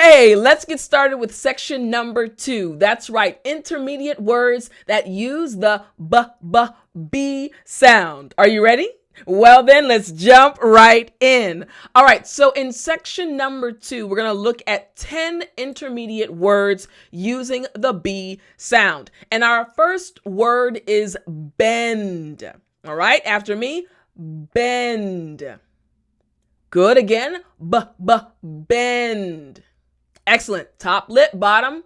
Okay, let's get started with section number 2. That's right, intermediate words that use the B sound. Are you ready? Well then, let's jump right in. All right, so in section number 2, we're going to look at 10 intermediate words using the B sound. And our first word is bend. All right, after me, bend. Good, again, bend. Excellent. Top lip, bottom,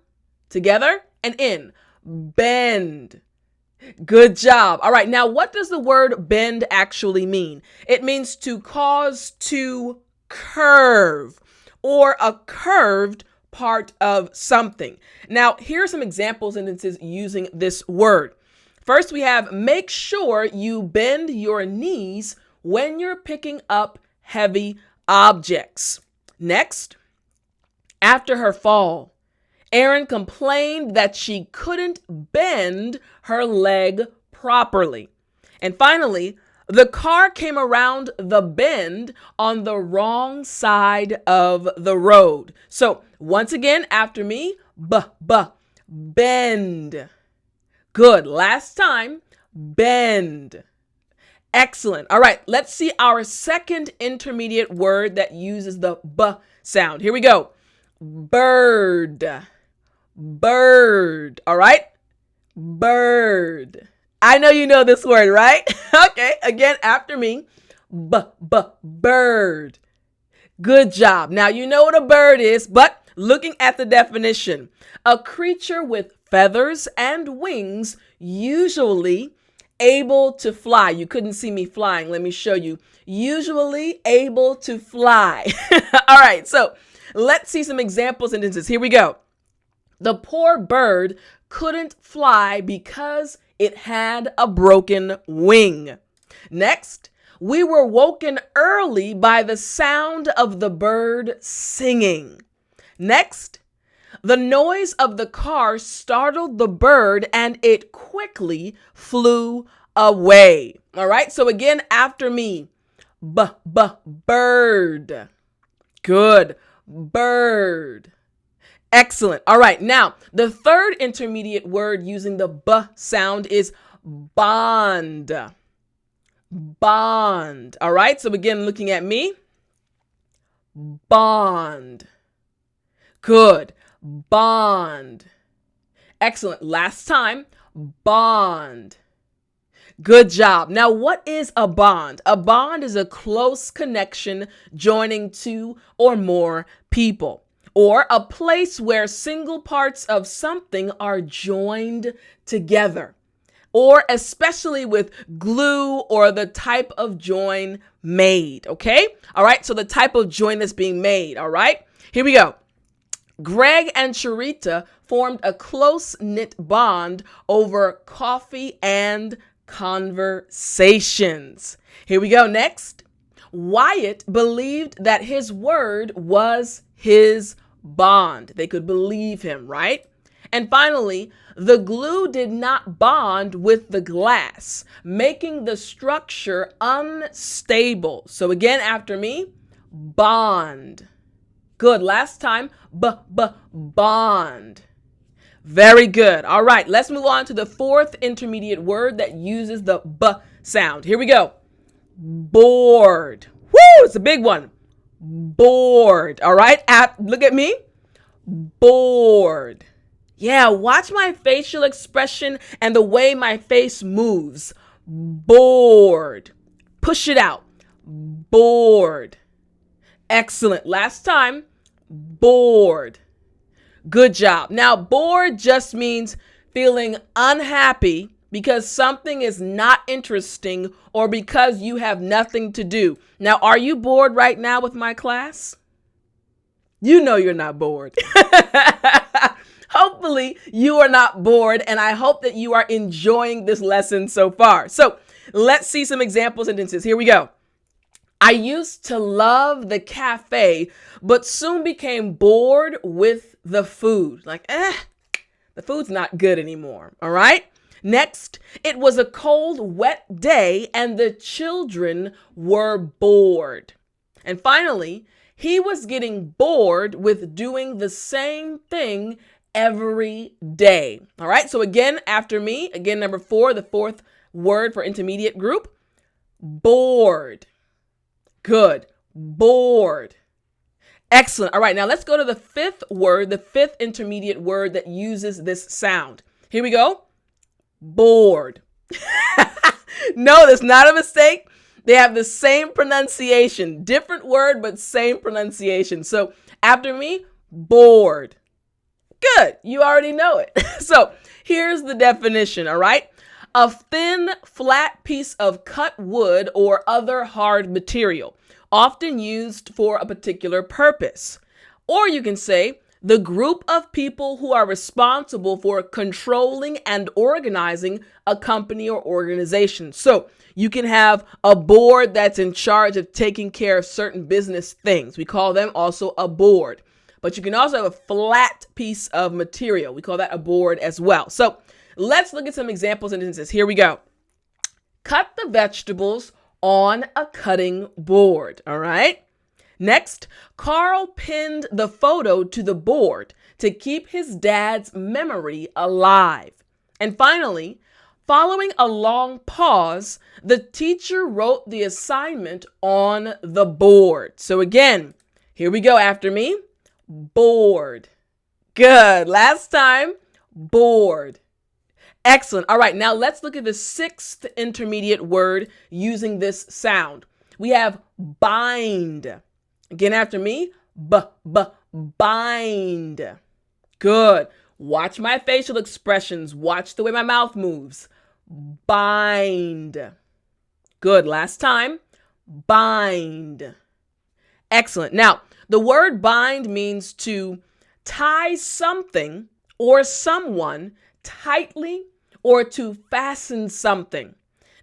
together, and in. Bend. Good job. All right, now what does the word bend actually mean? It means to cause to curve or a curved part of something. Now, here are some example sentences using this word. First, we have make sure you bend your knees when you're picking up heavy objects. Next, after her fall, Erin complained that she couldn't bend her leg properly. And finally, the car came around the bend on the wrong side of the road. So once again, after me, bend. Good. Last time, bend. Excellent. All right, let's see our second intermediate word that uses the B sound. Here we go. Bird. Bird. All right? Bird. I know you know this word, right? Okay, again, after me. Bird. Good job. Now, you know what a bird is, but looking at the definition, a creature with feathers and wings, usually able to fly. You couldn't see me flying. Let me show you. Usually able to fly. All right, so let's see some example sentences. Here we go. The poor bird couldn't fly because it had a broken wing. Next, we were woken early by the sound of the bird singing. Next, the noise of the car startled the bird and it quickly flew away. All right, so again, after me, bird. Good, bird. Excellent. All right, now the third intermediate word using the B sound is bond. Bond. All right, so again, looking at me, bond. Good. Bond. Excellent. Last time, bond. Good job. Now, what is a bond? A bond is a close connection joining two or more people, or a place where single parts of something are joined together, or especially with glue or the type of join made. Okay? All right. So the type of join that's being made. All right. Here we go. Greg and Sharita formed a close-knit bond over coffee and conversations. Here we go. Next, Wyatt believed that his word was his bond. They could believe him, right? And finally, the glue did not bond with the glass, making the structure unstable. So again, after me, bond. Good. Last time, bond. Very good. All right, let's move on to the fourth intermediate word that uses the B sound. Here we go. Bored. Woo, it's a big one. Bored. All right, look at me. Bored. Yeah, watch my facial expression and the way my face moves. Bored. Push it out. Bored. Excellent. Last time, bored. Good job. Now, bored just means feeling unhappy because something is not interesting or because you have nothing to do. Now, are you bored right now with my class? You know you're not bored. Hopefully, you are not bored, and I hope that you are enjoying this lesson so far. So, let's see some example sentences. Here we go. I used to love the cafe, but soon became bored with the food. The food's not good anymore. All right. Next, it was a cold, wet day and the children were bored. And finally, He was getting bored with doing the same thing every day. All right. So again, after me, again, number 4, the fourth word for intermediate group, bored. Good. Bored. Excellent. All right. Now let's go to the fifth word, the fifth intermediate word that uses this sound. Here we go. Bored. No, that's not a mistake. They have the same pronunciation, different word, but same pronunciation. So after me, bored. Good. You already know it. So here's the definition. All right. A thin, flat piece of cut wood or other hard material, often used for a particular purpose. Or you can say the group of people who are responsible for controlling and organizing a company or organization. So you can have a board that's in charge of taking care of certain business things. We call them also a board. But you can also have a flat piece of material. We call that a board as well. So let's look at some examples and instances. Here we go. Cut the vegetables on a cutting board. All right. Next, Carl pinned the photo to the board to keep his dad's memory alive. And finally, following a long pause, the teacher wrote the assignment on the board. So again, here we go after me. Board. Good. Last time, board. Excellent. All right, now let's look at the sixth intermediate word using this sound. We have bind. Again after me, bind. Good. Watch my facial expressions. Watch the way my mouth moves. Bind. Good. Last time, bind. Excellent. Now, the word bind means to tie something or someone tightly or to fasten something.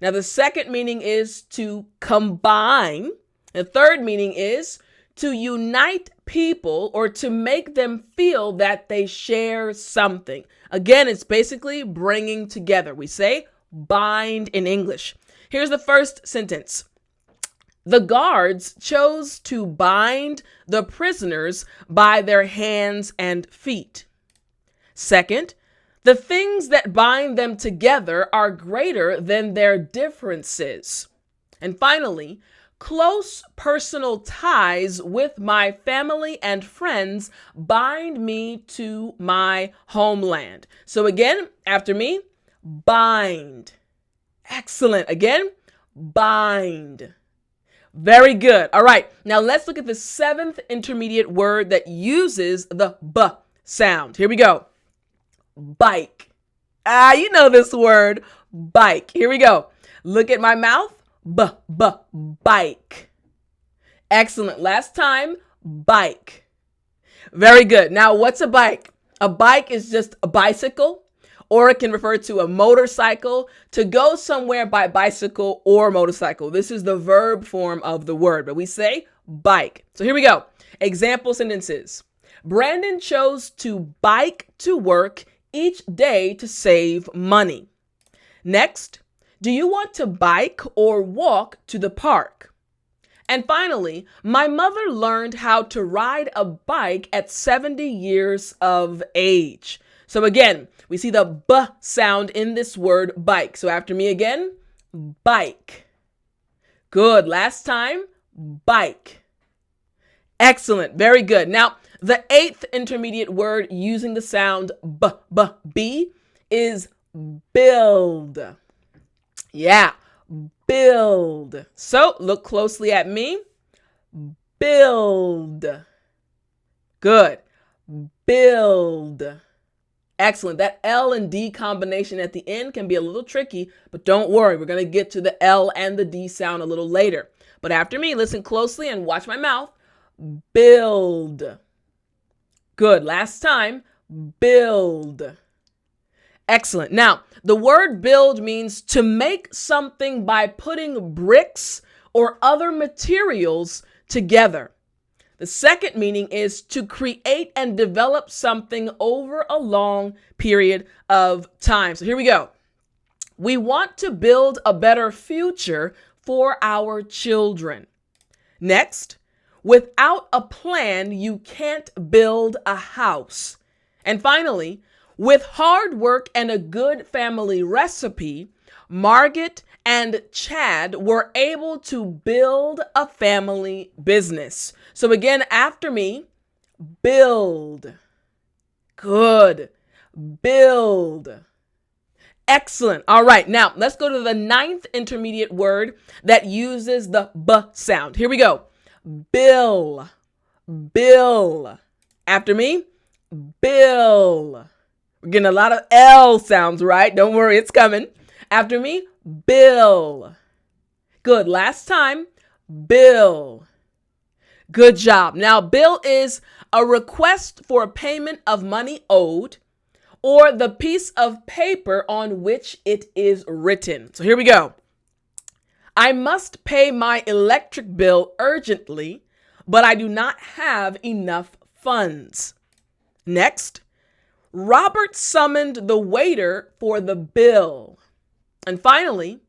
Now, the second meaning is to combine. The third meaning is to unite people or to make them feel that they share something. Again, it's basically bringing together. We say bind in English. Here's the first sentence. The guards chose to bind the prisoners by their hands and feet. Second, the things that bind them together are greater than their differences. And finally, close personal ties with my family and friends bind me to my homeland. So again, after me, bind. Excellent. Again, bind. Very good. All right. Now let's look at the seventh intermediate word that uses the B sound. Here we go. Bike. You know this word, bike. Here we go. Look at my mouth. Bike. Excellent. Last time, bike. Very good. Now, what's a bike? A bike is just a bicycle, or it can refer to a motorcycle, to go somewhere by bicycle or motorcycle. This is the verb form of the word, but we say bike. So here we go. Example sentences. Brandon chose to bike to work each day to save money. Next, do you want to bike or walk to the park? And finally, my mother learned how to ride a bike at 70 years of age. So again, we see the B sound in this word bike. So after me again, bike. Good. Last time, bike. Excellent. Very good. Now, the eighth intermediate word using the sound B is build. Yeah, build. So look closely at me. Build. Good. Build. Excellent. That L and D combination at the end can be a little tricky, but don't worry. We're going to get to the L and the D sound a little later. But after me, listen closely and watch my mouth. Build. Good. Last time, build. Excellent. Now, the word build means to make something by putting bricks or other materials together. The second meaning is to create and develop something over a long period of time. So here we go. We want to build a better future for our children. Next, Without a plan, you can't build a house. And finally, with hard work and a good family recipe, Margaret and Chad were able to build a family business. So again, after me, build. Good. Build. Excellent. All right. Now let's go to the 9th intermediate word that uses the B sound. Here we go. Bill. Bill. After me, bill. We're getting a lot of L sounds, right? Don't worry, it's coming. After me, bill. Good. Last time, bill. Good job. Now, bill is a request for payment of money owed or the piece of paper on which it is written. So here we go. I must pay my electric bill urgently, but I do not have enough funds. Next, Robert summoned the waiter for the bill. And finally,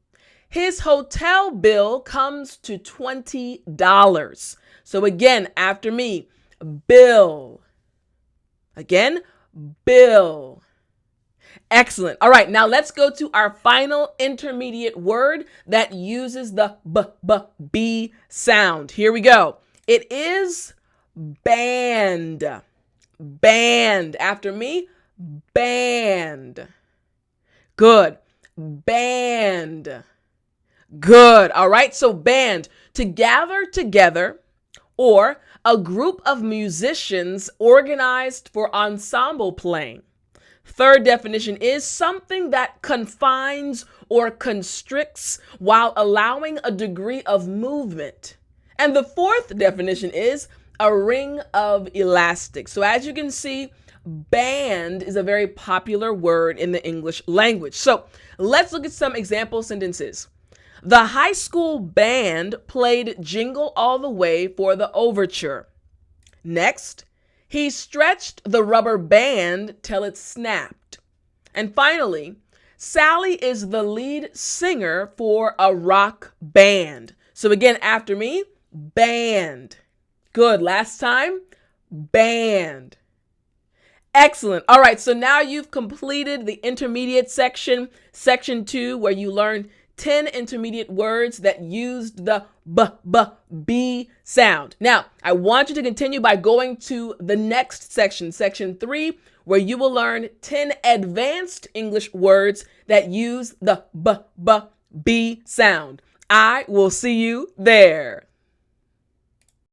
his hotel bill comes to $20. So again, after me, bill. Again, bill. Excellent. All right, now let's go to our final intermediate word that uses the B sound. Here we go. It is band. Band. After me, band. Good. Band. Good. All right, so band, to gather together, or a group of musicians organized for ensemble playing. Third definition is something that confines or constricts while allowing a degree of movement. And the fourth definition is a ring of elastic. So as you can see, band is a very popular word in the English language. So let's look at some example sentences. The high school band played Jingle All the Way for the overture. Next, he stretched the rubber band till it snapped. And finally, Sally is the lead singer for a rock band. So again, after me, band. Good. Last time, band. Excellent. All right, so now you've completed the intermediate section, section 2, where you learned 10 intermediate words that used the B sound. Now, I want you to continue by going to the next section, section 3, where you will learn 10 advanced English words that use the B sound. I will see you there.